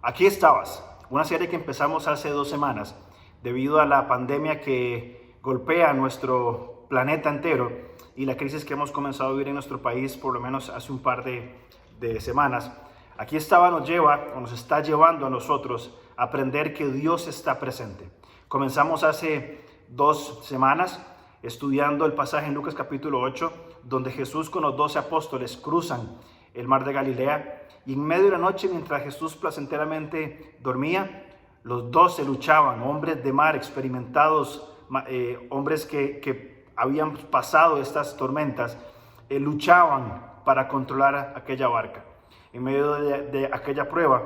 Aquí estabas, una serie que empezamos hace 2 semanas debido a la pandemia que golpea nuestro planeta entero y la crisis que hemos comenzado a vivir en nuestro país por lo menos hace un par de semanas. Aquí estaba nos lleva o nos está llevando a nosotros a aprender que Dios está presente. Comenzamos hace 2 semanas estudiando el pasaje en Lucas capítulo 8, donde Jesús con los 12 apóstoles cruzan el mar de Galilea, y en medio de la noche, mientras Jesús placenteramente dormía, los 12 luchaban, hombres de mar experimentados, hombres que habían pasado estas tormentas, luchaban para controlar aquella barca. En medio de aquella prueba,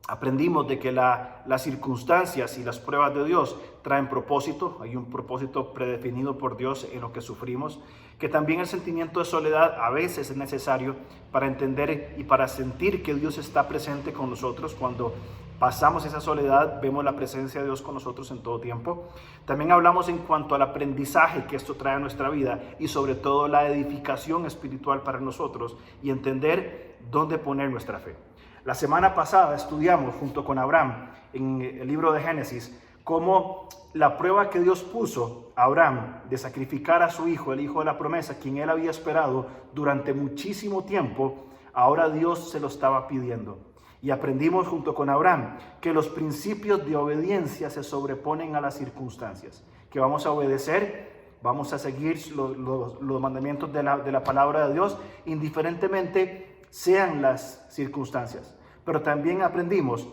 aprendimos de que las circunstancias y las pruebas de Dios traen propósito. Hay un propósito predefinido por Dios en lo que sufrimos, que también el sentimiento de soledad a veces es necesario para entender y para sentir que Dios está presente con nosotros. Cuando pasamos esa soledad, vemos la presencia de Dios con nosotros en todo tiempo. También hablamos en cuanto al aprendizaje que esto trae a nuestra vida y sobre todo la edificación espiritual para nosotros y entender dónde poner nuestra fe. La semana pasada estudiamos junto con Abraham en el libro de Génesis cómo la prueba que Dios puso a Abraham de sacrificar a su hijo, el hijo de la promesa, quien él había esperado durante muchísimo tiempo, ahora Dios se lo estaba pidiendo. Y aprendimos junto con Abraham que los principios de obediencia se sobreponen a las circunstancias, que vamos a obedecer, vamos a seguir los mandamientos de la palabra de Dios, indiferentemente sean las circunstancias. Pero también aprendimos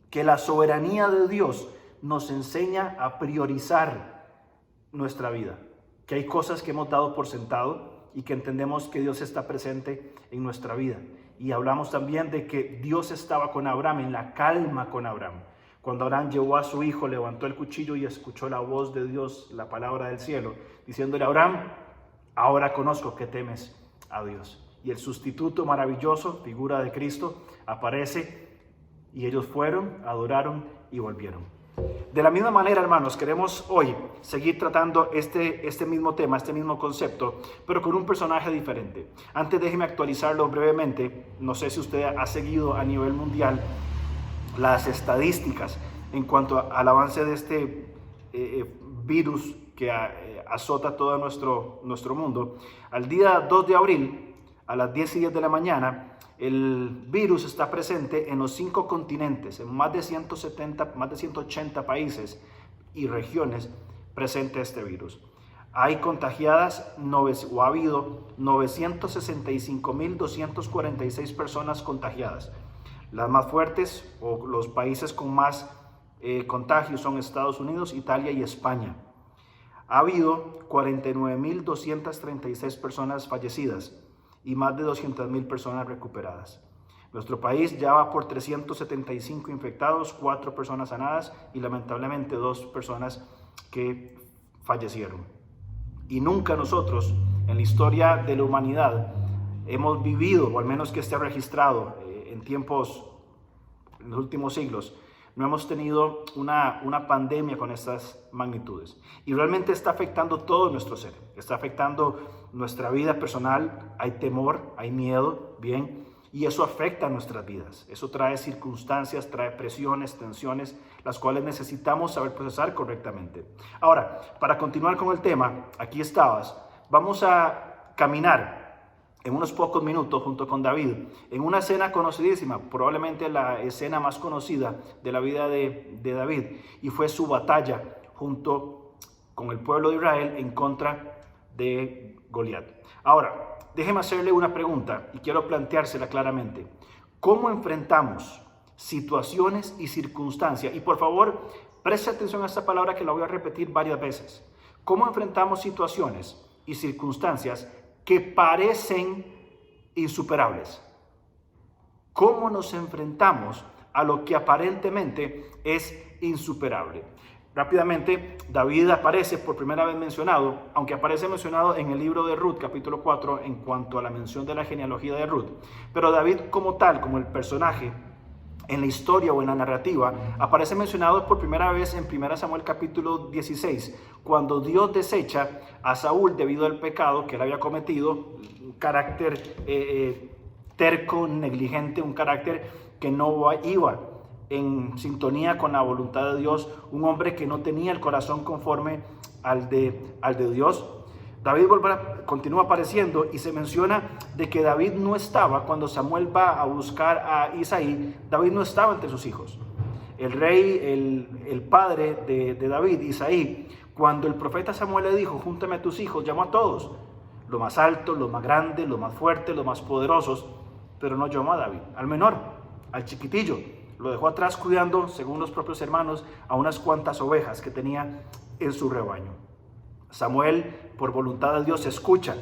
que la soberanía de Dios nos enseña a priorizar nuestra vida, que hay cosas que hemos dado por sentado y que entendemos que Dios está presente en nuestra vida. Y hablamos también de que Dios estaba con Abraham, en la calma con Abraham. Cuando Abraham llevó a su hijo, levantó el cuchillo y escuchó la voz de Dios, la palabra del cielo, diciéndole a Abraham: ahora conozco que temes a Dios. Y el sustituto maravilloso, figura de Cristo, aparece y ellos fueron, adoraron y volvieron. De la misma manera, hermanos, queremos hoy seguir tratando este mismo tema, este mismo concepto, pero con un personaje diferente. Antes déjeme actualizarlo brevemente. No sé si usted ha seguido a nivel mundial las estadísticas en cuanto al avance de este virus que azota todo nuestro mundo. Al día 2 de abril, a las 10:10 de la mañana, el virus está presente en los 5 continentes, en más de 180 países y regiones presente este virus. Hay contagiadas, o ha habido 965.246 personas contagiadas. Las más fuertes o los países con más contagios son Estados Unidos, Italia y España. Ha habido 49.236 personas fallecidas y más de 200.000 personas recuperadas. Nuestro país ya va por 375 infectados, 4 personas sanadas y lamentablemente 2 personas que fallecieron. Y nunca nosotros en la historia de la humanidad hemos vivido, o al menos que esté registrado en los últimos siglos, no hemos tenido una pandemia con estas magnitudes. Y realmente está afectando todo nuestro ser. Está afectando nuestra vida personal. Hay temor, hay miedo, bien. Y eso afecta a nuestras vidas. Eso trae circunstancias, trae presiones, tensiones, las cuales necesitamos saber procesar correctamente. Ahora, para continuar con el tema, aquí estabas. Vamos a caminar en unos pocos minutos junto con David en una escena conocidísima, probablemente la escena más conocida de la vida de David, y fue su batalla junto con el pueblo de Israel en contra de Goliat. Ahora, déjeme hacerle una pregunta y quiero planteársela claramente. ¿Cómo enfrentamos situaciones y circunstancias? Y por favor, preste atención a esta palabra que la voy a repetir varias veces. ¿Cómo enfrentamos situaciones y circunstancias que parecen insuperables? ¿Cómo nos enfrentamos a lo que aparentemente es insuperable? Rápidamente, David aparece por primera vez mencionado, aunque aparece mencionado en el libro de Ruth, capítulo 4, en cuanto a la mención de la genealogía de Ruth. Pero David como tal, como el personaje, en la historia o en la narrativa, aparece mencionado por primera vez en 1 Samuel capítulo 16, cuando Dios desecha a Saúl debido al pecado que él había cometido, un carácter terco, negligente, un carácter que no iba en sintonía con la voluntad de Dios, un hombre que no tenía el corazón conforme al de Dios. David continúa apareciendo y se menciona de que David no estaba, cuando Samuel va a buscar a Isaí, David no estaba entre sus hijos. El rey, el padre de David, Isaí, cuando el profeta Samuel le dijo, júntame a tus hijos, llamó a todos, los más altos, los más grandes, los más fuertes, los más poderosos, pero no llamó a David, al menor, al chiquitillo. Lo dejó atrás cuidando, según los propios hermanos, a unas cuantas ovejas que tenía en su rebaño. Samuel, por voluntad de Dios, escucha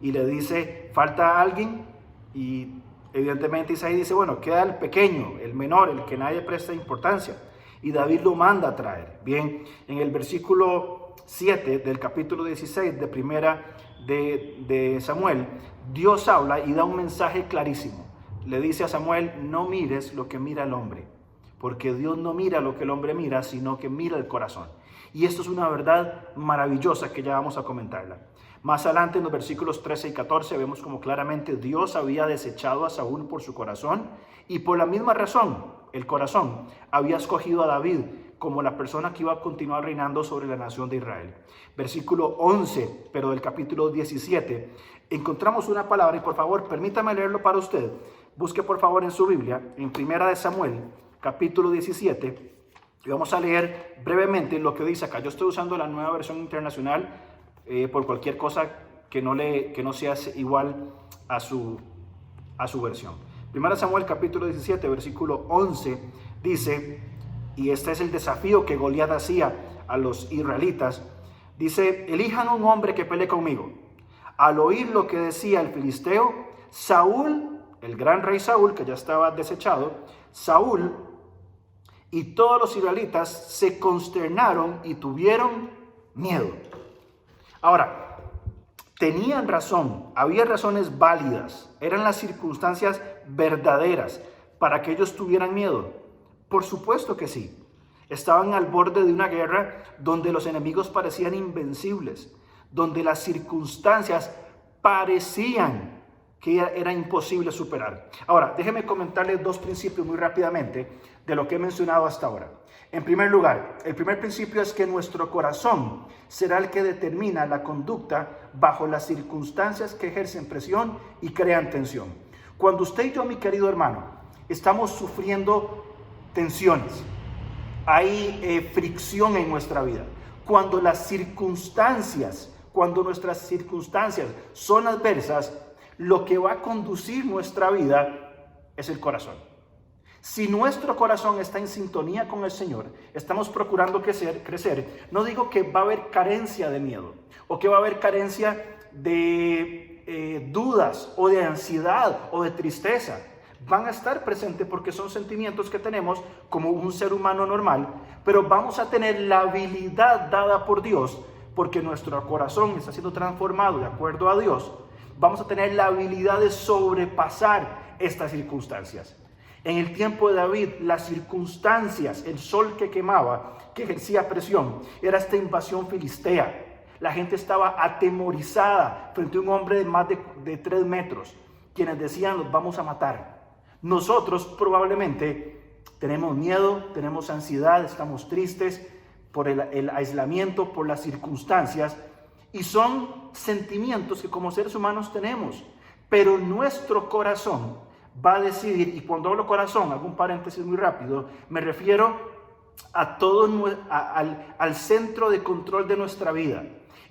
y le dice, ¿falta alguien? Y evidentemente Isaí dice, bueno, queda el pequeño, el menor, el que nadie presta importancia. Y David lo manda a traer. Bien, en el versículo 7 del capítulo 16 de primera de Samuel, Dios habla y da un mensaje clarísimo. Le dice a Samuel, no mires lo que mira el hombre, porque Dios no mira lo que el hombre mira, sino que mira el corazón. Y esto es una verdad maravillosa que ya vamos a comentarla. Más adelante en los versículos 13 y 14 vemos como claramente Dios había desechado a Saúl por su corazón y por la misma razón, el corazón, había escogido a David como la persona que iba a continuar reinando sobre la nación de Israel. Versículo 11, pero del capítulo 17, encontramos una palabra y por favor permítame leerlo para usted. Busque por favor en su Biblia, en Primera de Samuel, capítulo 17, y vamos a leer brevemente lo que dice acá. Yo estoy usando la Nueva Versión Internacional por cualquier cosa que no sea igual a su versión. Primera Samuel capítulo 17, versículo 11 dice, y este es el desafío que Goliat hacía a los israelitas, dice, elijan un hombre que pelee conmigo. Al oír lo que decía el filisteo, Saúl, el gran rey Saúl, que ya estaba desechado, Saúl y todos los israelitas se consternaron y tuvieron miedo. Ahora, tenían razón, había razones válidas, eran las circunstancias verdaderas para que ellos tuvieran miedo. Por supuesto que sí. Estaban al borde de una guerra donde los enemigos parecían invencibles, donde las circunstancias parecían que era imposible superar. Ahora, déjeme comentarles dos principios muy rápidamente de lo que he mencionado hasta ahora. En primer lugar, el primer principio es que nuestro corazón será el que determina la conducta bajo las circunstancias que ejercen presión y crean tensión. Cuando usted y yo, mi querido hermano, estamos sufriendo tensiones, hay fricción en nuestra vida. Cuando nuestras circunstancias son adversas, lo que va a conducir nuestra vida es el corazón. Si nuestro corazón está en sintonía con el Señor, estamos procurando crecer, no digo que va a haber carencia de miedo o que va a haber carencia de dudas o de ansiedad o de tristeza. Van a estar presentes porque son sentimientos que tenemos como un ser humano normal, pero vamos a tener la habilidad dada por Dios porque nuestro corazón está siendo transformado de acuerdo a Dios. Vamos a tener la habilidad de sobrepasar estas circunstancias. En el tiempo de David, las circunstancias, el sol que quemaba, que ejercía presión, era esta invasión filistea. La gente estaba atemorizada frente a un hombre de más de 3 metros, quienes decían, los vamos a matar. Nosotros probablemente tenemos miedo, tenemos ansiedad, estamos tristes por el aislamiento, por las circunstancias, y son sentimientos que como seres humanos tenemos, pero nuestro corazón va a decidir, y cuando hablo corazón, hago un paréntesis muy rápido, me refiero a al centro de control de nuestra vida.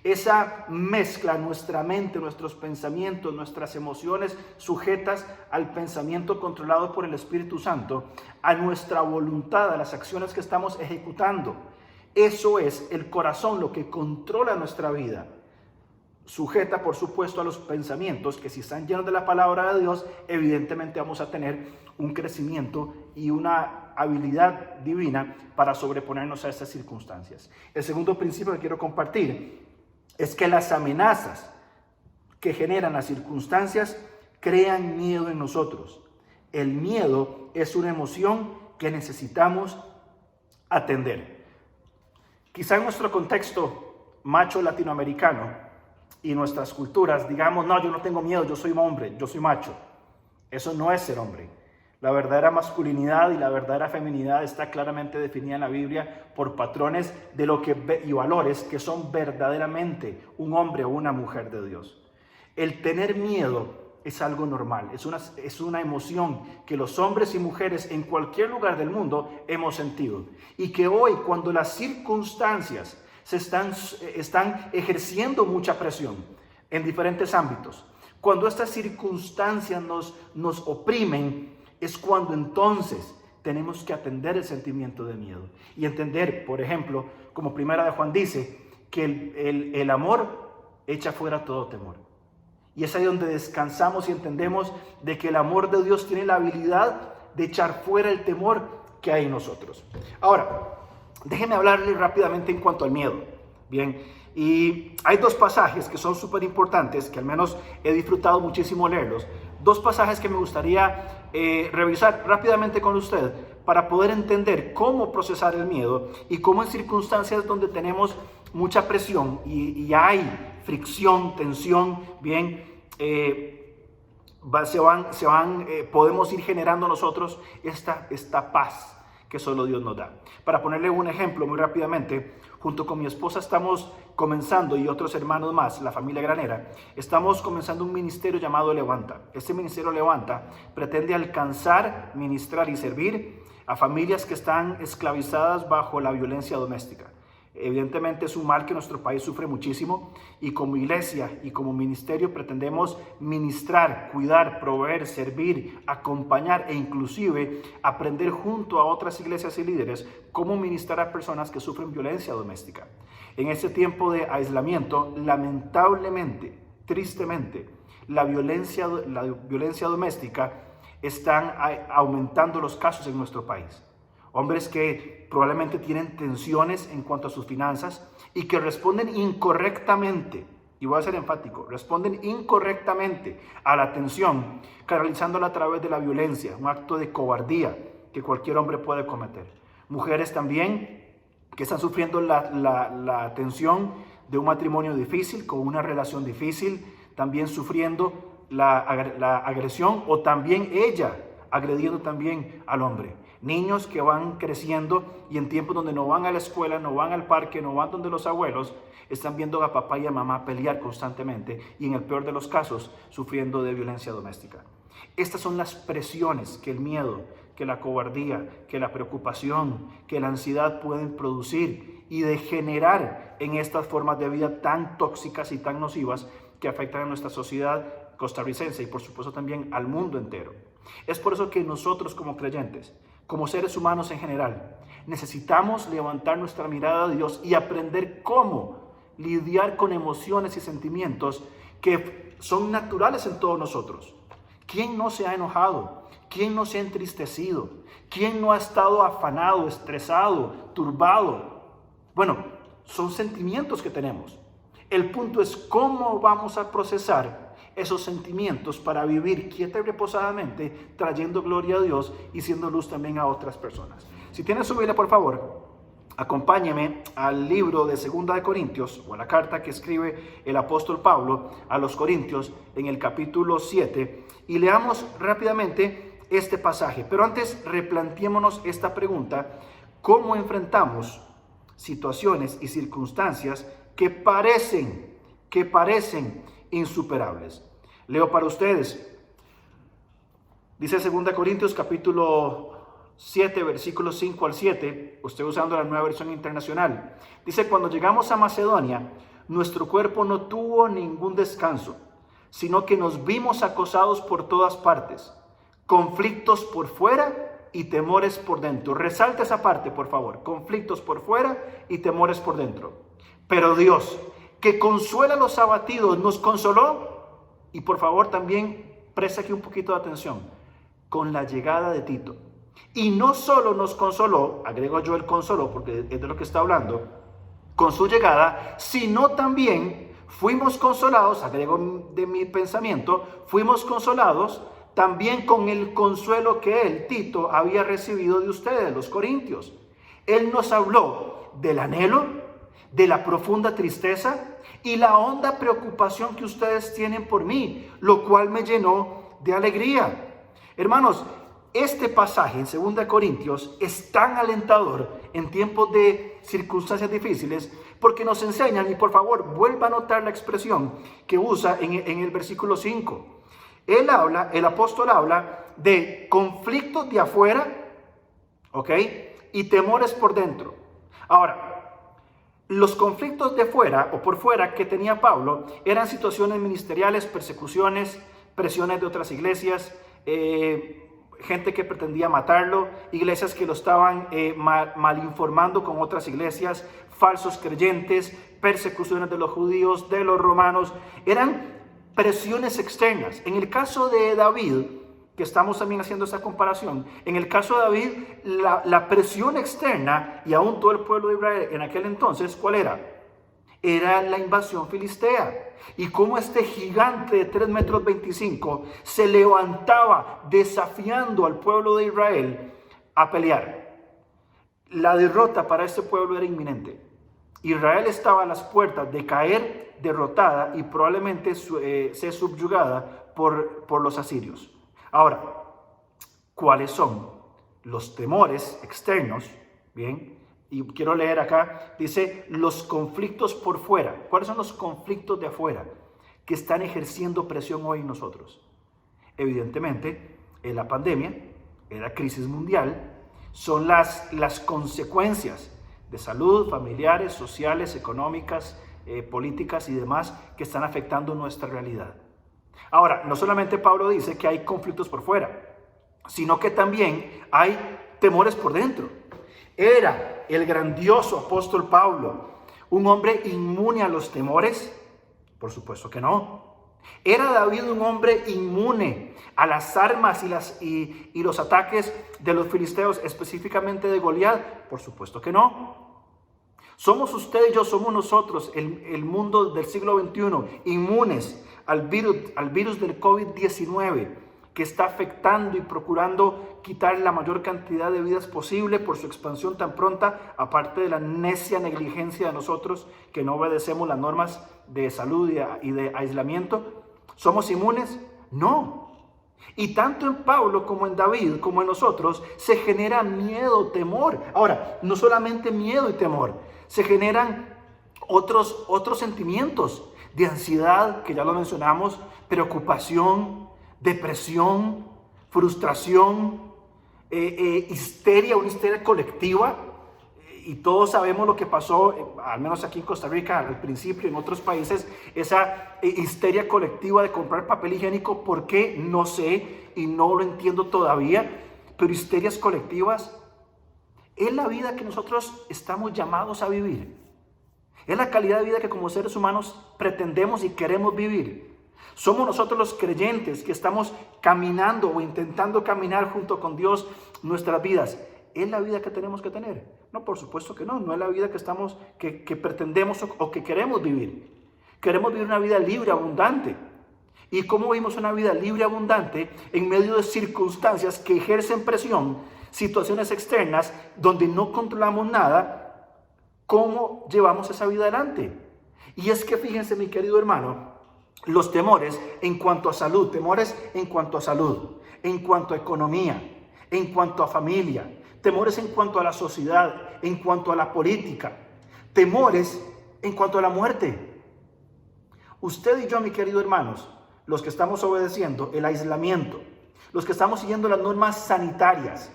Esa mezcla, nuestra mente, nuestros pensamientos, nuestras emociones sujetas al pensamiento controlado por el Espíritu Santo, a nuestra voluntad, a las acciones que estamos ejecutando. Eso es el corazón, lo que controla nuestra vida. Sujeta, por supuesto, a los pensamientos que si están llenos de la palabra de Dios, evidentemente vamos a tener un crecimiento y una habilidad divina para sobreponernos a estas circunstancias. El segundo principio que quiero compartir es que las amenazas que generan las circunstancias crean miedo en nosotros. El miedo es una emoción que necesitamos atender. Quizá en nuestro contexto macho latinoamericano y nuestras culturas digamos, no, yo no tengo miedo, yo soy hombre, yo soy macho. Eso no es ser hombre. La verdadera masculinidad y la verdadera feminidad está claramente definida en la Biblia por patrones de lo que, y valores que son verdaderamente un hombre o una mujer de Dios. El tener miedo es algo normal, es una emoción que los hombres y mujeres en cualquier lugar del mundo hemos sentido. Y que hoy, cuando las circunstancias están ejerciendo mucha presión en diferentes ámbitos, cuando estas circunstancias nos oprimen, es cuando entonces tenemos que atender el sentimiento de miedo y entender, por ejemplo, como Primera de Juan dice, que el amor echa fuera todo temor. Y es ahí donde descansamos y entendemos de que el amor de Dios tiene la habilidad de echar fuera el temor que hay en nosotros. Ahora, déjenme hablarles rápidamente en cuanto al miedo. Bien, y hay dos pasajes que son súper importantes, que al menos he disfrutado muchísimo leerlos. Dos pasajes que me gustaría revisar rápidamente con usted para poder entender cómo procesar el miedo y cómo en circunstancias donde tenemos mucha presión y hay fricción, tensión, bien, podemos ir generando nosotros esta paz que solo Dios nos da. Para ponerle un ejemplo muy rápidamente, junto con mi esposa estamos comenzando, y otros hermanos más, la familia Granera, estamos comenzando un ministerio llamado Levanta. Este ministerio Levanta pretende alcanzar, ministrar y servir a familias que están esclavizadas bajo la violencia doméstica. Evidentemente es un mal que nuestro país sufre muchísimo, y como iglesia y como ministerio pretendemos ministrar, cuidar, proveer, servir, acompañar e inclusive aprender junto a otras iglesias y líderes cómo ministrar a personas que sufren violencia doméstica. En este tiempo de aislamiento, lamentablemente, tristemente, la violencia doméstica están aumentando los casos en nuestro país. Hombres que probablemente tienen tensiones en cuanto a sus finanzas y que responden incorrectamente, y voy a ser enfático, responden incorrectamente a la tensión, canalizándola a través de la violencia, un acto de cobardía que cualquier hombre puede cometer. Mujeres también que están sufriendo la tensión de un matrimonio difícil, con una relación difícil, también sufriendo la agresión, o también ella agrediendo también al hombre. Niños que van creciendo y en tiempos donde no van a la escuela, no van al parque, no van donde los abuelos, están viendo a papá y a mamá pelear constantemente y en el peor de los casos sufriendo de violencia doméstica. Estas son las presiones que el miedo, que la cobardía, que la preocupación, que la ansiedad pueden producir y degenerar en estas formas de vida tan tóxicas y tan nocivas que afectan a nuestra sociedad costarricense y por supuesto también al mundo entero. Es por eso que nosotros como creyentes, como seres humanos en general, necesitamos levantar nuestra mirada a Dios y aprender cómo lidiar con emociones y sentimientos que son naturales en todos nosotros. ¿Quién no se ha enojado? ¿Quién no se ha entristecido? ¿Quién no ha estado afanado, estresado, turbado? Bueno, son sentimientos que tenemos. El punto es cómo vamos a procesar esos sentimientos para vivir quieta y reposadamente, trayendo gloria a Dios y siendo luz también a otras personas. Si tienen su Biblia, por favor, acompáñeme al libro de 2 de Corintios, o a la carta que escribe el apóstol Pablo a los Corintios en el capítulo 7, y leamos rápidamente este pasaje. Pero antes replanteémonos esta pregunta: ¿cómo enfrentamos situaciones y circunstancias que parecen insuperables? Leo para ustedes. Dice 2 Corintios capítulo 7, versículos 5 al 7, usted usando la Nueva Versión Internacional. Dice: cuando llegamos a Macedonia, nuestro cuerpo no tuvo ningún descanso, sino que nos vimos acosados por todas partes, conflictos por fuera y temores por dentro. Resalta esa parte, por favor. Conflictos por fuera y temores por dentro. Pero Dios, que consuela a los abatidos, nos consoló. Y por favor también presta aquí un poquito de atención, con la llegada de Tito. Y no solo nos consoló, agrego yo el consoló porque es de lo que está hablando, con su llegada, sino también fuimos consolados, agrego de mi pensamiento, fuimos consolados también con el consuelo que él, Tito, había recibido de ustedes, los corintios. Él nos habló del anhelo, de la profunda tristeza y la honda preocupación que ustedes tienen por mí, lo cual me llenó de alegría. Hermanos, este pasaje en 2 Corintios es tan alentador en tiempos de circunstancias difíciles porque nos enseñan, y por favor vuelva a notar la expresión que usa en el versículo 5. El apóstol habla de conflictos de afuera, ¿ok? Y temores por dentro. Ahora, los conflictos de fuera o por fuera que tenía Pablo eran situaciones ministeriales, persecuciones, presiones de otras iglesias, gente que pretendía matarlo, iglesias que lo estaban mal informando con otras iglesias, falsos creyentes, persecuciones de los judíos, de los romanos. Eran presiones externas. En el caso de David, que estamos también haciendo esa comparación, en el caso de David, la presión externa, y aún todo el pueblo de Israel en aquel entonces, ¿cuál era? Era la invasión filistea. Y cómo este gigante de 3,25 metros se levantaba desafiando al pueblo de Israel a pelear. La derrota para este pueblo era inminente. Israel estaba a las puertas de caer derrotada y probablemente ser subyugada por los asirios. Ahora, ¿cuáles son los temores externos? Bien. Y quiero leer acá, dice, los conflictos por fuera. ¿Cuáles son los conflictos de afuera que están ejerciendo presión hoy en nosotros? Evidentemente, en la pandemia, en la crisis mundial, son las consecuencias de salud, familiares, sociales, económicas, políticas y demás que están afectando nuestra realidad. Ahora, no solamente Pablo dice que hay conflictos por fuera, sino que también hay temores por dentro. ¿Era el grandioso apóstol Pablo un hombre inmune a los temores? Por supuesto que no. ¿Era David un hombre inmune a las armas y los ataques de los filisteos, específicamente de Goliat? Por supuesto que no. ¿Somos usted y yo, somos nosotros, el mundo del siglo XXI, inmunes al virus del COVID-19? Que está afectando y procurando quitar la mayor cantidad de vidas posible por su expansión tan pronta, aparte de la necia negligencia de nosotros que no obedecemos las normas de salud y de aislamiento. ¿Somos inmunes? No. Y tanto en Pablo como en David, como en nosotros, se genera miedo, temor. Ahora, no solamente miedo y temor, se generan otros sentimientos de ansiedad, que ya lo mencionamos, preocupación, depresión, frustración, histeria, una histeria colectiva. Y todos sabemos lo que pasó, al menos aquí en Costa Rica al principio, en otros países, esa histeria colectiva de comprar papel higiénico. ¿Por qué? No sé y no lo entiendo todavía, pero histerias colectivas es la vida que nosotros estamos llamados a vivir. Es la calidad de vida que como seres humanos pretendemos y queremos vivir. Somos nosotros los creyentes que estamos caminando o intentando caminar junto con Dios nuestras vidas. ¿Es la vida que tenemos que tener? No, por supuesto que no. No es la vida que pretendemos o que queremos vivir. Queremos vivir una vida libre, abundante. ¿Y cómo vivimos una vida libre, abundante en medio de circunstancias que ejercen presión, situaciones externas donde no controlamos nada? ¿Cómo llevamos esa vida adelante? Y es que fíjense, mi querido hermano, los temores en cuanto a salud, en cuanto a economía, en cuanto a familia, temores en cuanto a la sociedad, en cuanto a la política, temores en cuanto a la muerte. Usted y yo, mi querido hermanos, los que estamos obedeciendo el aislamiento, los que estamos siguiendo las normas sanitarias,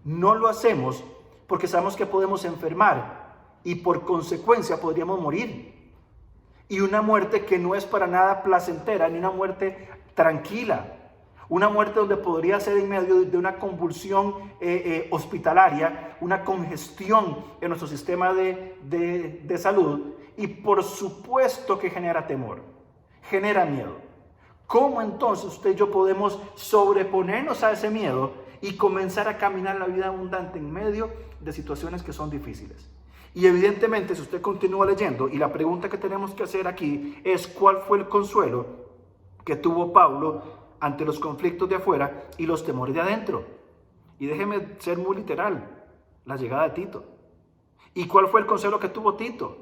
no lo hacemos porque sabemos que podemos enfermar y por consecuencia podríamos morir. Y una muerte que no es para nada placentera, ni una muerte tranquila. Una muerte donde podría ser en medio de una convulsión hospitalaria, una congestión en nuestro sistema de salud. Y por supuesto que genera temor, genera miedo. ¿Cómo entonces usted y yo podemos sobreponernos a ese miedo y comenzar a caminar la vida abundante en medio de situaciones que son difíciles? Y evidentemente, si usted continúa leyendo, y la pregunta que tenemos que hacer aquí es ¿cuál fue el consuelo que tuvo Pablo ante los conflictos de afuera y los temores de adentro? Y déjeme ser muy literal, la llegada de Tito. ¿Y cuál fue el consuelo que tuvo Tito?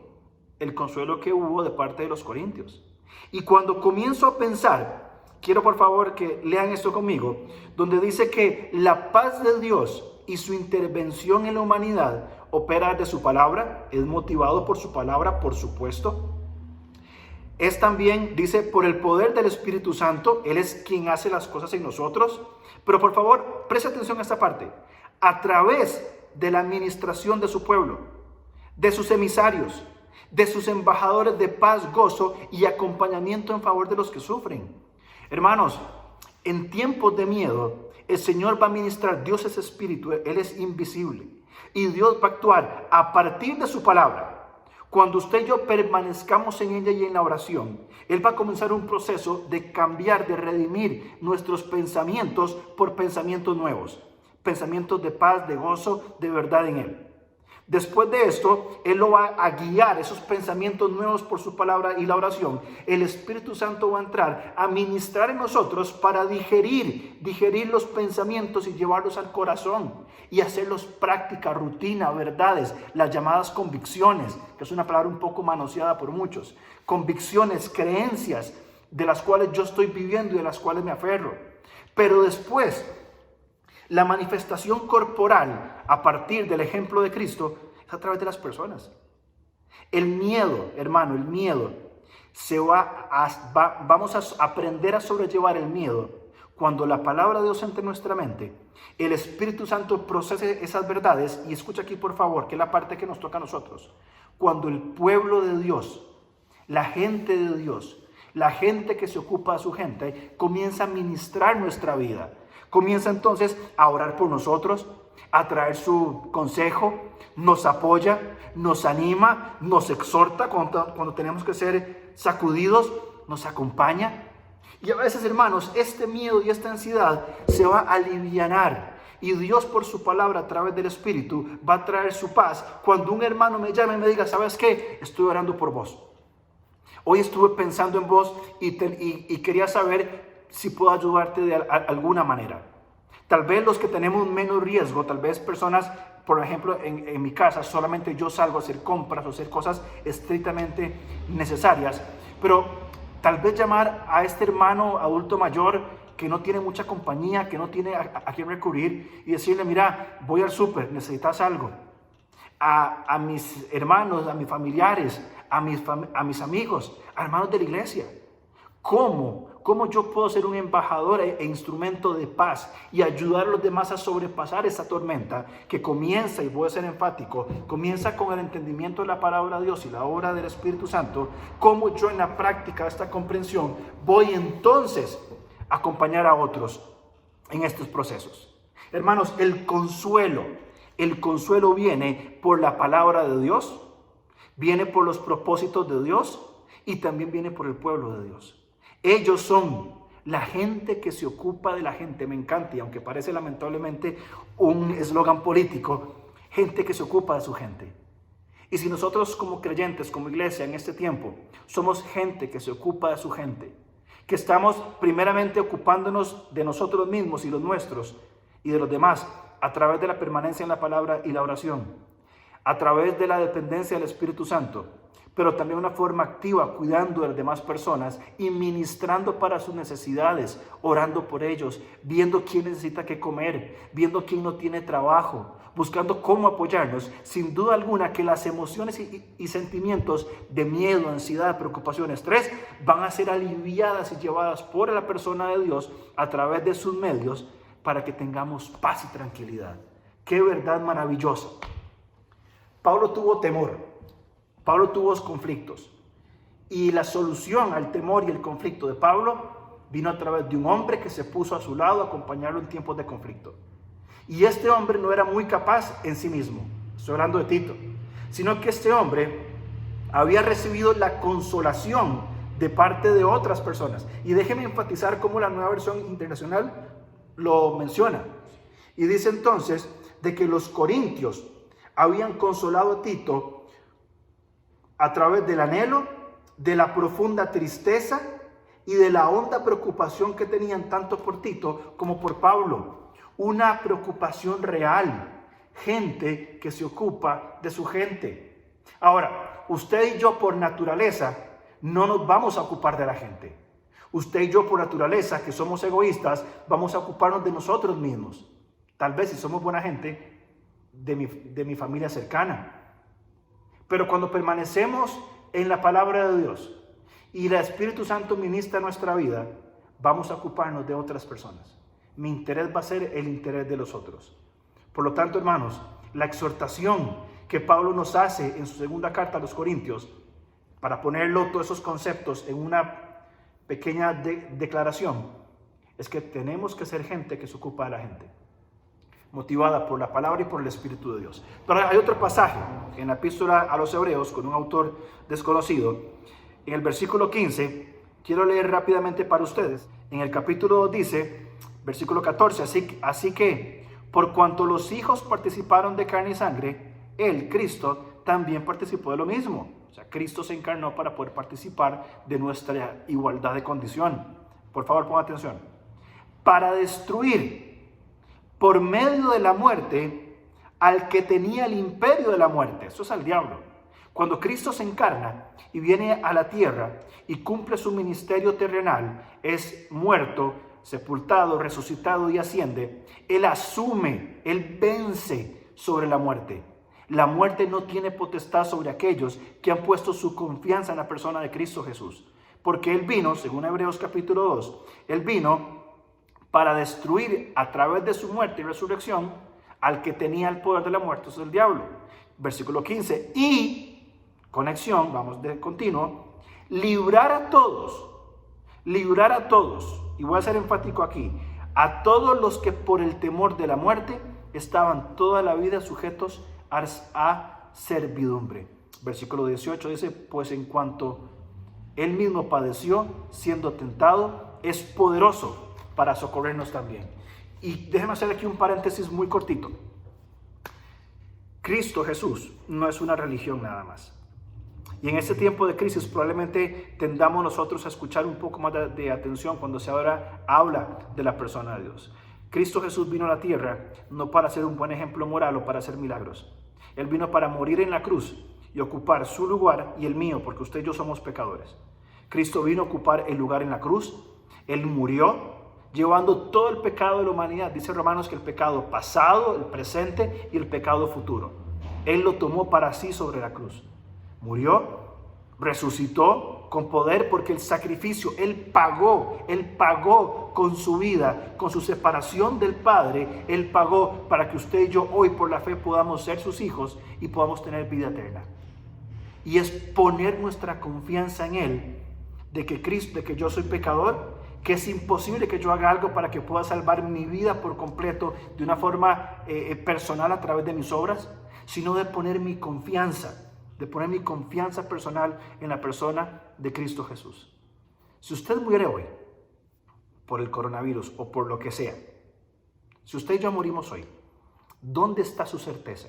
El consuelo que hubo de parte de los corintios. Y cuando comienzo a pensar quiero por favor que lean esto conmigo, donde dice que la paz de Dios y su intervención en la humanidad opera de su palabra, es motivado por su palabra, por supuesto. Es también, dice, por el poder del Espíritu Santo, Él es quien hace las cosas en nosotros. Pero por favor, preste atención a esta parte. A través de la administración de su pueblo, de sus emisarios, de sus embajadores de paz, gozo y acompañamiento en favor de los que sufren. Hermanos, en tiempos de miedo, el Señor va a ministrar. Dios es espíritu, Él es invisible. Y Dios va a actuar a partir de su palabra. Cuando usted y yo permanezcamos en ella y en la oración, Él va a comenzar un proceso de cambiar, de redimir nuestros pensamientos por pensamientos nuevos. Pensamientos de paz, de gozo, de verdad en Él. Después de esto, Él lo va a guiar, esos pensamientos nuevos por su palabra y la oración. El Espíritu Santo va a entrar a ministrar en nosotros para digerir los pensamientos y llevarlos al corazón y hacerlos práctica, rutina, verdades, las llamadas convicciones, que es una palabra un poco manoseada por muchos. Convicciones, creencias de las cuales yo estoy viviendo y de las cuales me aferro. Pero después, la manifestación corporal a partir del ejemplo de Cristo es a través de las personas. El miedo, hermano, el miedo, vamos a aprender a sobrellevar el miedo cuando la palabra de Dios entre en nuestra mente, el Espíritu Santo procese esas verdades. Y escucha aquí por favor, que es la parte que nos toca a nosotros. Cuando el pueblo de Dios, la gente de Dios, la gente que se ocupa de su gente, comienza a ministrar nuestra vida. Comienza entonces a orar por nosotros, a traer su consejo, nos apoya, nos anima, nos exhorta cuando tenemos que ser sacudidos, nos acompaña. Y a veces, hermanos, este miedo y esta ansiedad se va a alivianar. Y Dios, por su palabra, a través del Espíritu, va a traer su paz. Cuando un hermano me llame y me diga, ¿sabes qué? Estoy orando por vos. Hoy estuve pensando en vos y quería saber si puedo ayudarte de alguna manera. Tal vez los que tenemos menos riesgo, tal vez personas, por ejemplo, en mi casa, solamente yo salgo a hacer compras o hacer cosas estrictamente necesarias, pero tal vez llamar a este hermano adulto mayor que no tiene mucha compañía, que no tiene a quién recurrir y decirle, mira, voy al súper, necesitas algo. A mis hermanos, a mis familiares, a mis amigos, a hermanos de la iglesia. ¿Cómo yo puedo ser un embajador e instrumento de paz y ayudar a los demás a sobrepasar esa tormenta que comienza, y voy a ser enfático, comienza con el entendimiento de la palabra de Dios y la obra del Espíritu Santo? ¿Cómo yo en la práctica de esta comprensión voy entonces a acompañar a otros en estos procesos? Hermanos, el consuelo viene por la palabra de Dios, viene por los propósitos de Dios y también viene por el pueblo de Dios. Ellos son la gente que se ocupa de la gente. Me encanta, y aunque parece lamentablemente un eslogan político, gente que se ocupa de su gente. Y si nosotros como creyentes, como iglesia en este tiempo, somos gente que se ocupa de su gente, que estamos primeramente ocupándonos de nosotros mismos y los nuestros y de los demás, a través de la permanencia en la palabra y la oración, a través de la dependencia del Espíritu Santo, pero también una forma activa, cuidando de las demás personas y ministrando para sus necesidades, orando por ellos, viendo quién necesita qué comer, viendo quién no tiene trabajo, buscando cómo apoyarnos. Sin duda alguna que las emociones y sentimientos de miedo, ansiedad, preocupación, estrés van a ser aliviadas y llevadas por la persona de Dios a través de sus medios para que tengamos paz y tranquilidad. ¡Qué verdad maravillosa! Pablo tuvo temor. Pablo tuvo conflictos, y la solución al temor y el conflicto de Pablo vino a través de un hombre que se puso a su lado a acompañarlo en tiempos de conflicto. Y este hombre no era muy capaz en sí mismo, estoy hablando de Tito, sino que este hombre había recibido la consolación de parte de otras personas. Y déjeme enfatizar cómo la Nueva Versión Internacional lo menciona. Y dice entonces de que los corintios habían consolado a Tito a través del anhelo, de la profunda tristeza y de la honda preocupación que tenían tanto por Tito como por Pablo. Una preocupación real, gente que se ocupa de su gente. Ahora, usted y yo por naturaleza no nos vamos a ocupar de la gente. Usted y yo, por naturaleza, que somos egoístas, vamos a ocuparnos de nosotros mismos. Tal vez si somos buena gente, de mi familia cercana. Pero cuando permanecemos en la palabra de Dios y el Espíritu Santo ministra nuestra vida, vamos a ocuparnos de otras personas. Mi interés va a ser el interés de los otros. Por lo tanto, hermanos, la exhortación que Pablo nos hace en su segunda carta a los Corintios, para ponerlo todos esos conceptos en una pequeña declaración, es que tenemos que ser gente que se ocupa de la gente, motivada por la palabra y por el Espíritu de Dios. Pero hay otro pasaje en la epístola a los Hebreos con un autor desconocido. En el versículo 15, quiero leer rápidamente para ustedes. En el capítulo 2 dice, versículo 14, así que por cuanto los hijos participaron de carne y sangre, él, Cristo, también participó de lo mismo. O sea, Cristo se encarnó para poder participar de nuestra igualdad de condición. Por favor, pongan atención. Para destruir por medio de la muerte al que tenía el imperio de la muerte. Eso es al diablo. Cuando Cristo se encarna y viene a la tierra y cumple su ministerio terrenal, es muerto, sepultado, resucitado y asciende. Él asume, Él vence sobre la muerte. La muerte no tiene potestad sobre aquellos que han puesto su confianza en la persona de Cristo Jesús. Porque Él vino, según Hebreos capítulo 2, Él vino para destruir a través de su muerte y resurrección al que tenía el poder de la muerte, eso es el diablo. Versículo 15, y, conexión, vamos de continuo, librar a todos, y voy a ser enfático aquí, a todos los que por el temor de la muerte estaban toda la vida sujetos a servidumbre. Versículo 18 dice, pues en cuanto Él mismo padeció siendo tentado, es poderoso para socorrernos también. Y déjeme hacer aquí un paréntesis muy cortito. Cristo Jesús no es una religión nada más. Y en este tiempo de crisis probablemente tendamos nosotros a escuchar un poco más de atención cuando se habla de la persona de Dios. Cristo Jesús vino a la tierra no para ser un buen ejemplo moral o para hacer milagros. Él vino para morir en la cruz y ocupar su lugar y el mío, porque usted y yo somos pecadores. Cristo vino a ocupar el lugar en la cruz. Él murió llevando todo el pecado de la humanidad. Dice Romanos que el pecado pasado, el presente y el pecado futuro. Él lo tomó para sí sobre la cruz. Murió, resucitó con poder porque el sacrificio, Él pagó con su vida, con su separación del Padre. Él pagó para que usted y yo hoy por la fe podamos ser sus hijos y podamos tener vida eterna. Y es poner nuestra confianza en Él, de que yo soy pecador, que es imposible que yo haga algo para que pueda salvar mi vida por completo de una forma personal a través de mis obras, sino de poner mi confianza personal en la persona de Cristo Jesús. Si usted muere hoy por el coronavirus o por lo que sea, si usted y yo morimos hoy, ¿dónde está su certeza?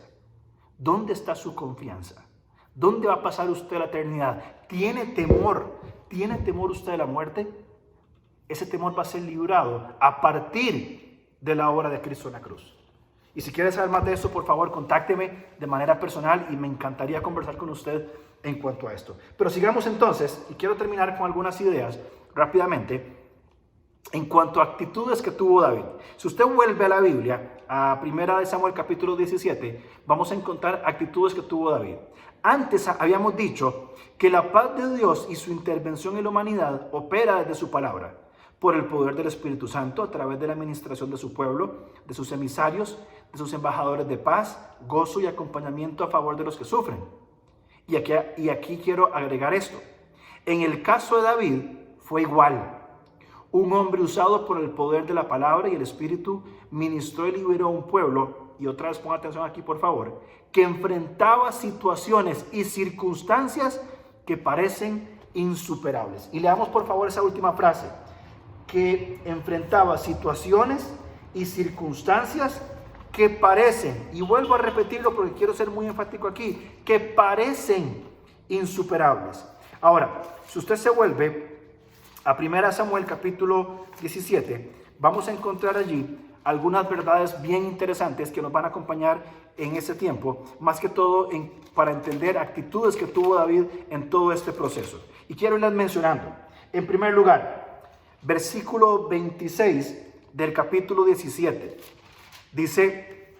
¿Dónde está su confianza? ¿Dónde va a pasar usted la eternidad? ¿Tiene temor usted de la muerte? Ese temor va a ser librado a partir de la obra de Cristo en la cruz. Y si quiere saber más de eso, por favor, contácteme de manera personal y me encantaría conversar con usted en cuanto a esto. Pero sigamos entonces, y quiero terminar con algunas ideas rápidamente en cuanto a actitudes que tuvo David. Si usted vuelve a la Biblia, a 1 Samuel capítulo 17, vamos a encontrar actitudes que tuvo David. Antes habíamos dicho que la paz de Dios y su intervención en la humanidad opera desde su palabra, por el poder del Espíritu Santo, a través de la administración de su pueblo, de sus emisarios, de sus embajadores de paz, gozo y acompañamiento a favor de los que sufren. Y aquí quiero agregar esto. En el caso de David fue igual. Un hombre usado por el poder de la palabra y el Espíritu ministró y liberó a un pueblo, y otra vez ponga atención aquí por favor, que enfrentaba situaciones y circunstancias que parecen insuperables. Y leamos por favor esa última frase, que enfrentaba situaciones y circunstancias que parecen, y vuelvo a repetirlo porque quiero ser muy enfático aquí, que parecen insuperables. Ahora, si usted se vuelve a 1 Samuel capítulo 17, vamos a encontrar allí algunas verdades bien interesantes que nos van a acompañar en ese tiempo, más que todo para entender actitudes que tuvo David en todo este proceso. Y quiero irlas mencionando. En primer lugar, versículo 26 del capítulo 17. Dice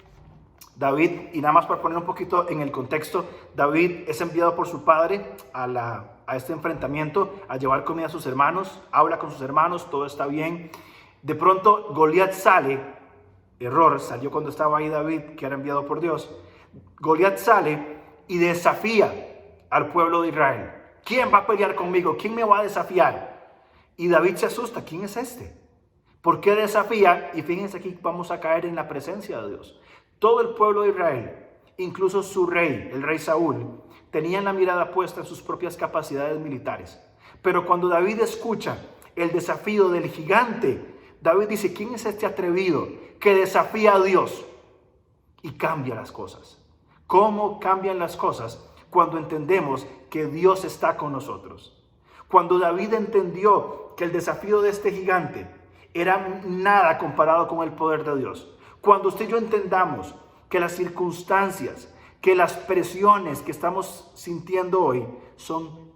David, y nada más para poner un poquito en el contexto, David es enviado por su padre a este enfrentamiento, a llevar comida a sus hermanos, habla con sus hermanos, todo está bien. De pronto Goliat sale, salió cuando estaba ahí David, que era enviado por Dios. Goliat sale y desafía al pueblo de Israel. ¿Quién va a pelear conmigo? ¿Quién me va a desafiar? Y David se asusta. ¿Quién es este? ¿Por qué desafía? Y fíjense, aquí vamos a caer en la presencia de Dios. Todo el pueblo de Israel, incluso su rey, el rey Saúl, tenían la mirada puesta en sus propias capacidades militares. Pero cuando David escucha el desafío del gigante, David dice, ¿quién es este atrevido que desafía a Dios? Y cambia las cosas. ¿Cómo cambian las cosas? Cuando entendemos que Dios está con nosotros. Cuando David entendió que el desafío de este gigante era nada comparado con el poder de Dios. Cuando usted y yo entendamos que las circunstancias, que las presiones que estamos sintiendo hoy son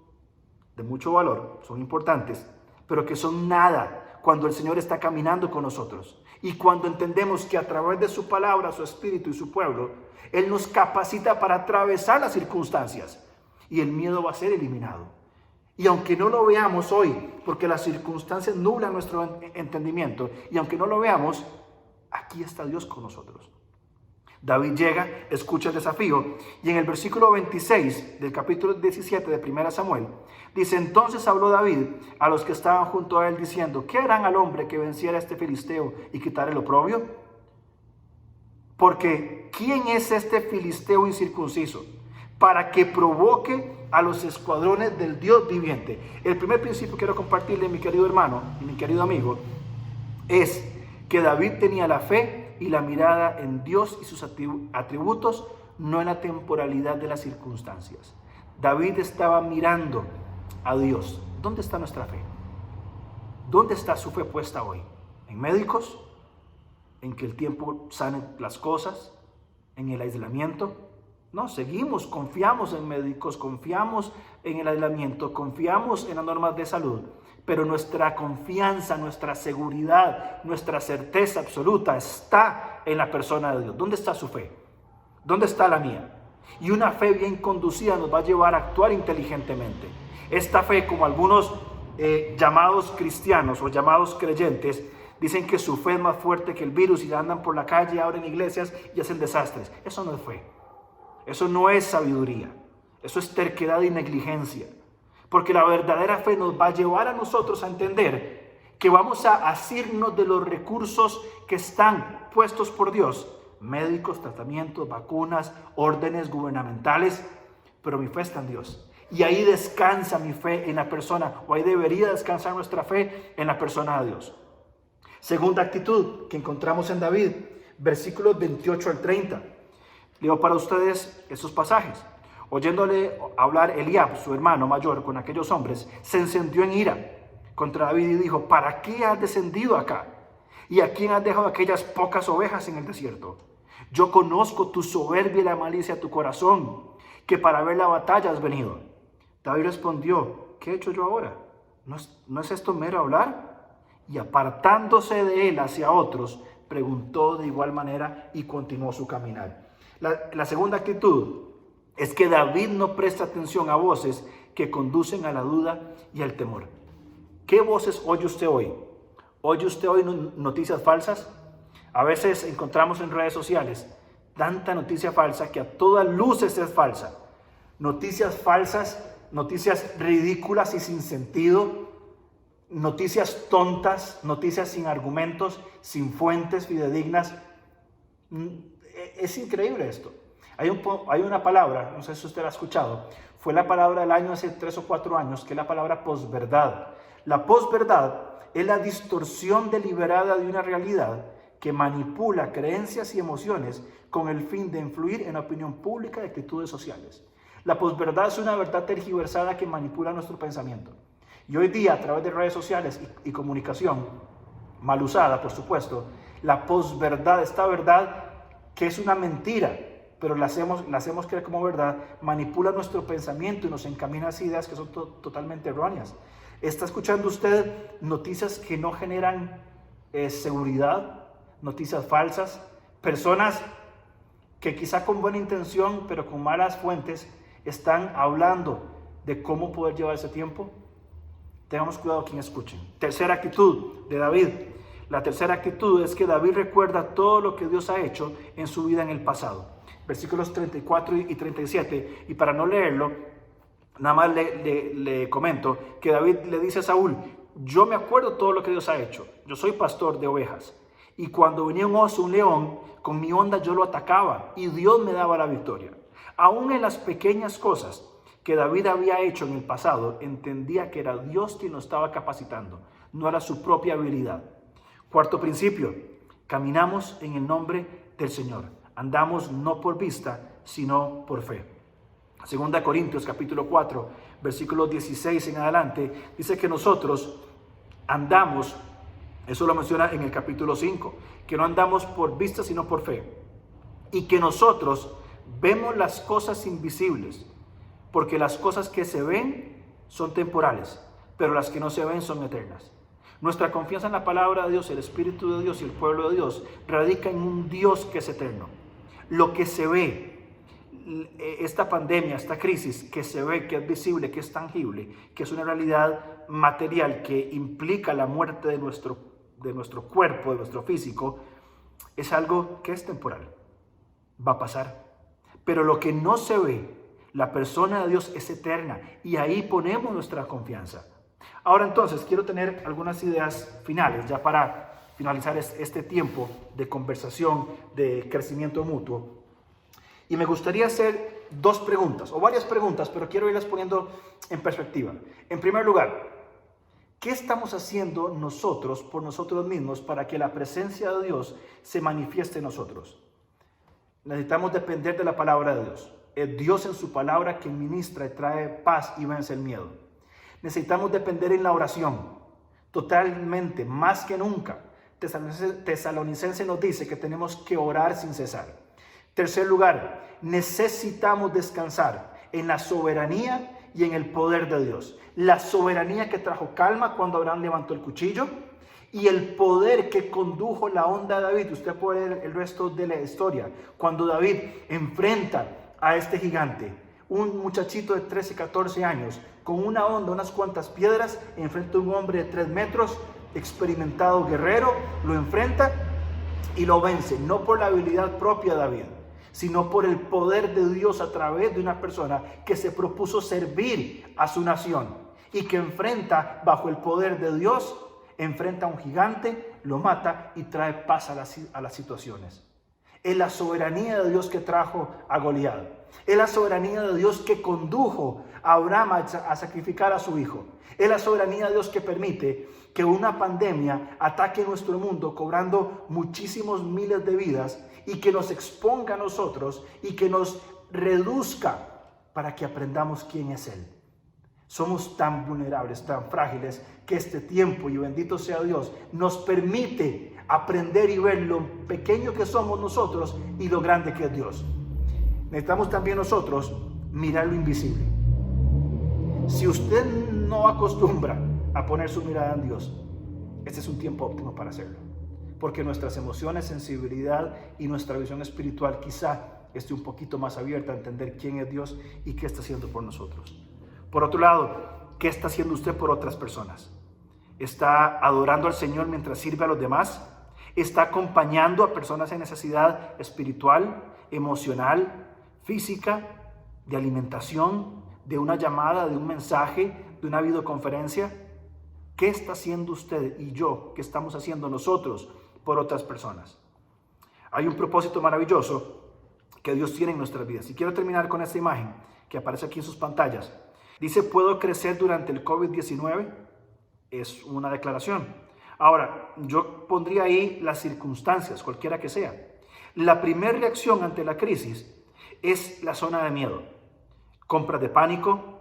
de mucho valor, son importantes, pero que son nada cuando el Señor está caminando con nosotros. Y cuando entendemos que a través de su palabra, su espíritu y su pueblo, Él nos capacita para atravesar las circunstancias y el miedo va a ser eliminado. Y aunque no lo veamos hoy, porque las circunstancias nublan nuestro entendimiento, y aunque no lo veamos, aquí está Dios con nosotros. David llega, escucha el desafío, y en el versículo 26 del capítulo 17 de 1 Samuel, dice, entonces habló David a los que estaban junto a él, diciendo, ¿qué harán al hombre que venciera a este filisteo y quitara el oprobio? Porque, ¿quién es este filisteo incircunciso para que provoque a los escuadrones del Dios viviente? El primer principio que quiero compartirle, mi querido hermano y mi querido amigo, es que David tenía la fe y la mirada en Dios y sus atributos, no en la temporalidad de las circunstancias. David estaba mirando a Dios. ¿Dónde está nuestra fe? ¿Dónde está su fe puesta hoy? ¿En médicos? ¿En que el tiempo sane las cosas? ¿En el aislamiento? No, seguimos, confiamos en médicos, confiamos en el aislamiento, confiamos en las normas de salud. Pero nuestra confianza, nuestra seguridad, nuestra certeza absoluta está en la persona de Dios. ¿Dónde está su fe? ¿Dónde está la mía? Y una fe bien conducida nos va a llevar a actuar inteligentemente. Esta fe, como algunos llamados cristianos o llamados creyentes, dicen que su fe es más fuerte que el virus y andan por la calle, abren iglesias y hacen desastres. Eso no es fe. Eso no es sabiduría. Eso es terquedad y negligencia. Porque la verdadera fe nos va a llevar a nosotros a entender que vamos a asirnos de los recursos que están puestos por Dios. Médicos, tratamientos, vacunas, órdenes gubernamentales. Pero mi fe está en Dios. Y ahí descansa mi fe en la persona, o ahí debería descansar nuestra fe en la persona de Dios. Segunda actitud que encontramos en David, versículos 28 al 30. Leo para ustedes esos pasajes. Oyéndole hablar Eliab, su hermano mayor, con aquellos hombres, se encendió en ira contra David y dijo, ¿para qué has descendido acá? ¿Y a quién has dejado aquellas pocas ovejas en el desierto? Yo conozco tu soberbia y la malicia de tu corazón, que para ver la batalla has venido. David respondió, ¿qué he hecho yo ahora? ¿No es esto mero hablar? Y apartándose de él hacia otros, preguntó de igual manera y continuó su caminar. La segunda actitud es que David no presta atención a voces que conducen a la duda y al temor. ¿Qué voces oye usted hoy? ¿Oye usted hoy noticias falsas? A veces encontramos en redes sociales tanta noticia falsa que a todas luces es falsa. Noticias falsas, noticias ridículas y sin sentido, noticias tontas, noticias sin argumentos, sin fuentes fidedignas. Es increíble esto. Hay una palabra, no sé si usted la ha escuchado, fue la palabra del año hace 3 o 4 años, que es la palabra posverdad. La posverdad es la distorsión deliberada de una realidad que manipula creencias y emociones con el fin de influir en la opinión pública y actitudes sociales. La posverdad es una verdad tergiversada que manipula nuestro pensamiento. Y hoy día, a través de redes sociales y comunicación mal usada, por supuesto, la posverdad, esta verdad que es una mentira, pero la hacemos creer como verdad, manipula nuestro pensamiento y nos encamina hacia ideas que son totalmente erróneas. ¿Está escuchando usted noticias que no generan seguridad? Noticias falsas, personas que quizá con buena intención, pero con malas fuentes, están hablando de cómo poder llevar ese tiempo. Tengamos cuidado quien escuchen. Tercera actitud de David. La tercera actitud es que David recuerda todo lo que Dios ha hecho en su vida en el pasado. Versículos 34 y 37. Y para no leerlo, nada más le comento que David le dice a Saúl: yo me acuerdo todo lo que Dios ha hecho. Yo soy pastor de ovejas. Y cuando venía un oso, un león, con mi onda yo lo atacaba y Dios me daba la victoria. Aún en las pequeñas cosas que David había hecho en el pasado, entendía que era Dios quien lo estaba capacitando, no era su propia habilidad. Cuarto principio: caminamos en el nombre del Señor. Andamos no por vista, sino por fe. Segunda Corintios capítulo 4, versículos 16 en adelante, dice que nosotros andamos, eso lo menciona en el capítulo 5, que no andamos por vista, sino por fe. Y que nosotros vemos las cosas invisibles, porque las cosas que se ven son temporales, pero las que no se ven son eternas. Nuestra confianza en la palabra de Dios, el Espíritu de Dios y el pueblo de Dios radica en un Dios que es eterno. Lo que se ve, esta pandemia, esta crisis que se ve, que es visible, que es tangible, que es una realidad material que implica la muerte de nuestro cuerpo, de nuestro físico, es algo que es temporal, va a pasar. Pero lo que no se ve, la persona de Dios es eterna y ahí ponemos nuestra confianza. Ahora entonces quiero tener algunas ideas finales ya para finalizar este tiempo de conversación, de crecimiento mutuo. Y me gustaría hacer dos preguntas o varias preguntas, pero quiero irlas poniendo en perspectiva. En primer lugar, ¿qué estamos haciendo nosotros por nosotros mismos para que la presencia de Dios se manifieste en nosotros? Necesitamos depender de la palabra de Dios. Es Dios en su palabra quien ministra y trae paz y vence el miedo. Necesitamos depender en la oración, totalmente, más que nunca. Tesalonicenses nos dice que tenemos que orar sin cesar. Tercer lugar, necesitamos descansar en la soberanía y en el poder de Dios. La soberanía que trajo calma cuando Abraham levantó el cuchillo y el poder que condujo la onda de David. Usted puede ver el resto de la historia. Cuando David enfrenta a este gigante, un muchachito de 13, 14 años, con una onda, unas cuantas piedras, enfrenta a un hombre de 3 metros, experimentado guerrero, lo enfrenta y lo vence, no por la habilidad propia de David, sino por el poder de Dios a través de una persona que se propuso servir a su nación y que enfrenta bajo el poder de Dios, enfrenta a un gigante, lo mata y trae paz a las situaciones. Es la soberanía de Dios que trajo a Goliat. Es la soberanía de Dios que condujo a Abraham a sacrificar a su hijo. Es la soberanía de Dios que permite que una pandemia ataque nuestro mundo cobrando muchísimos miles de vidas y que nos exponga a nosotros y que nos reduzca para que aprendamos quién es Él. Somos tan vulnerables, tan frágiles, que este tiempo, y bendito sea Dios, nos permite aprender y ver lo pequeño que somos nosotros y lo grande que es Dios. Necesitamos también nosotros mirar lo invisible. Si usted no acostumbra a poner su mirada en Dios, este es un tiempo óptimo para hacerlo. Porque nuestras emociones, sensibilidad y nuestra visión espiritual quizá esté un poquito más abierta a entender quién es Dios y qué está haciendo por nosotros. Por otro lado, ¿qué está haciendo usted por otras personas? ¿Está adorando al Señor mientras sirve a los demás? ¿Está acompañando a personas en necesidad espiritual, emocional, física, de alimentación, de una llamada, de un mensaje, de una videoconferencia? ¿Qué está haciendo usted y yo? ¿Qué estamos haciendo nosotros por otras personas? Hay un propósito maravilloso que Dios tiene en nuestras vidas. Y quiero terminar con esta imagen que aparece aquí en sus pantallas. Dice, ¿puedo crecer durante el COVID-19? Es una declaración. Ahora, yo pondría ahí las circunstancias, cualquiera que sea. La primera reacción ante la crisis es la zona de miedo. Compras de pánico,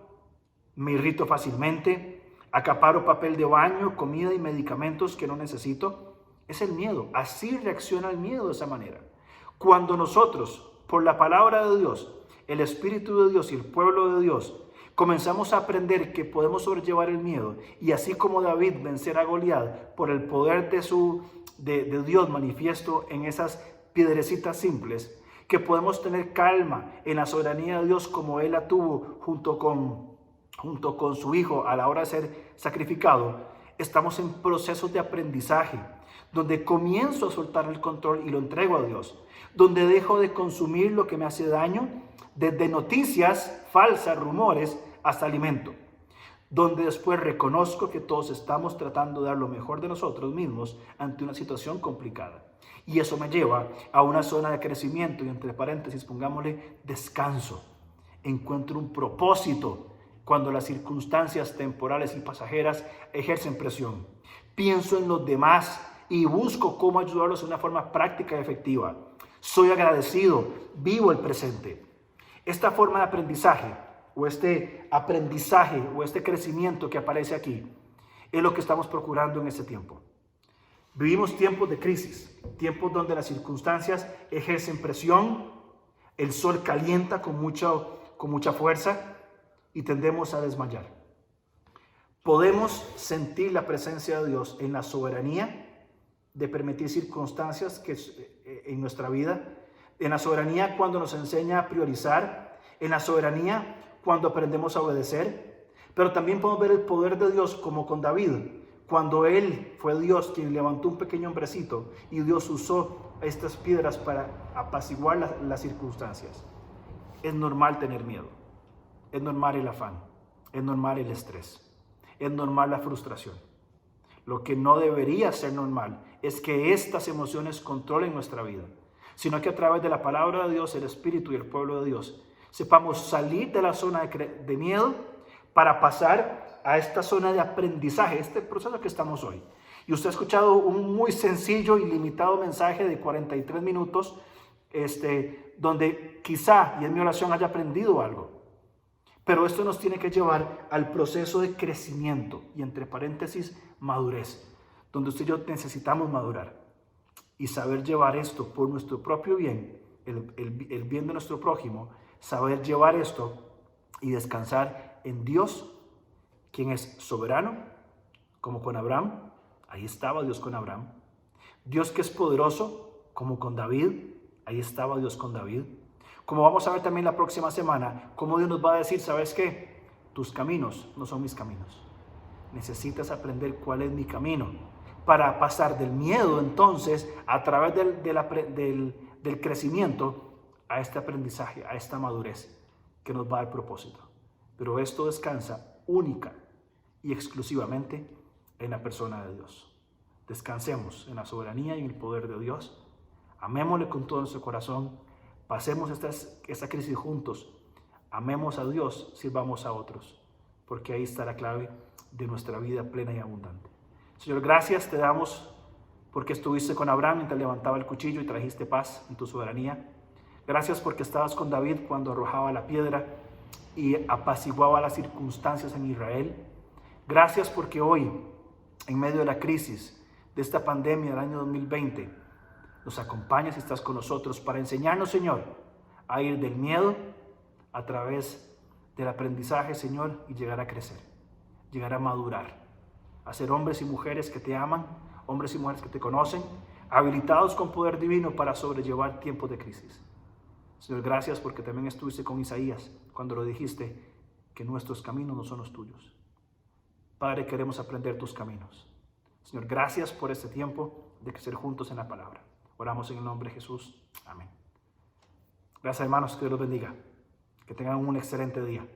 me irrito fácilmente, acaparo papel de baño, comida y medicamentos que no necesito. Es el miedo. Así reacciona el miedo de esa manera. Cuando nosotros, por la palabra de Dios, el Espíritu de Dios y el pueblo de Dios, comenzamos a aprender que podemos sobrellevar el miedo y así como David vencer a Goliat por el poder de Dios manifiesto en esas piedrecitas simples, que podemos tener calma en la soberanía de Dios como Él la tuvo junto con su Hijo a la hora de ser sacrificado. Estamos en procesos de aprendizaje, donde comienzo a soltar el control y lo entrego a Dios, donde dejo de consumir lo que me hace daño, desde noticias falsas, rumores, hasta alimento, donde después reconozco que todos estamos tratando de dar lo mejor de nosotros mismos ante una situación complicada. Y eso me lleva a una zona de crecimiento y, entre paréntesis, pongámosle descanso. Encuentro un propósito cuando las circunstancias temporales y pasajeras ejercen presión. Pienso en los demás y busco cómo ayudarlos de una forma práctica y efectiva. Soy agradecido, vivo el presente. Esta forma de aprendizaje o este crecimiento que aparece aquí es lo que estamos procurando en este tiempo. Vivimos tiempos de crisis, tiempos donde las circunstancias ejercen presión, el sol calienta con mucha fuerza y tendemos a desmayar. Podemos sentir la presencia de Dios en la soberanía de permitir circunstancias en nuestra vida, en la soberanía cuando nos enseña a priorizar, en la soberanía cuando aprendemos a obedecer, pero también podemos ver el poder de Dios como con David, cuando él fue Dios quien levantó un pequeño hombrecito y Dios usó estas piedras para apaciguar las circunstancias. Es normal tener miedo, es normal el afán, es normal el estrés, es normal la frustración. Lo que no debería ser normal es que estas emociones controlen nuestra vida, sino que a través de la palabra de Dios, el Espíritu y el pueblo de Dios, sepamos salir de la zona de miedo para pasar a esta zona de aprendizaje, este proceso que estamos hoy. Y usted ha escuchado un muy sencillo y limitado mensaje de 43 minutos, donde quizá, y en mi oración, haya aprendido algo. Pero esto nos tiene que llevar al proceso de crecimiento y, entre paréntesis, madurez, donde usted y yo necesitamos madurar y saber llevar esto por nuestro propio bien, el bien de nuestro prójimo, saber llevar esto y descansar en Dios, quien es soberano, como con Abraham. Ahí estaba Dios con Abraham. Dios que es poderoso, como con David. Ahí estaba Dios con David. Como vamos a ver también la próxima semana, cómo Dios nos va a decir, ¿sabes qué? Tus caminos no son mis caminos. Necesitas aprender cuál es mi camino para pasar del miedo, entonces, a través del crecimiento, a este aprendizaje, a esta madurez que nos va a dar propósito. Pero esto descansa única y exclusivamente en la persona de Dios. Descansemos en la soberanía y en el poder de Dios. Amémosle con todo nuestro corazón. Pasemos esta crisis juntos. Amemos a Dios, sirvamos a otros, porque ahí está la clave de nuestra vida plena y abundante. Señor, gracias te damos porque estuviste con Abraham mientras levantaba el cuchillo y trajiste paz en tu soberanía. Gracias porque estabas con David cuando arrojaba la piedra y apaciguaba las circunstancias en Israel. Gracias porque hoy, en medio de la crisis de esta pandemia del año 2020, nos acompañas y estás con nosotros para enseñarnos, Señor, a ir del miedo a través del aprendizaje, Señor, y llegar a crecer, llegar a madurar, a ser hombres y mujeres que te aman, hombres y mujeres que te conocen, habilitados con poder divino para sobrellevar tiempos de crisis. Señor, gracias porque también estuviste con Isaías cuando lo dijiste, que nuestros caminos no son los tuyos. Padre, queremos aprender tus caminos. Señor, gracias por este tiempo de crecer juntos en la palabra. Oramos en el nombre de Jesús. Amén. Gracias, hermanos. Que Dios los bendiga. Que tengan un excelente día.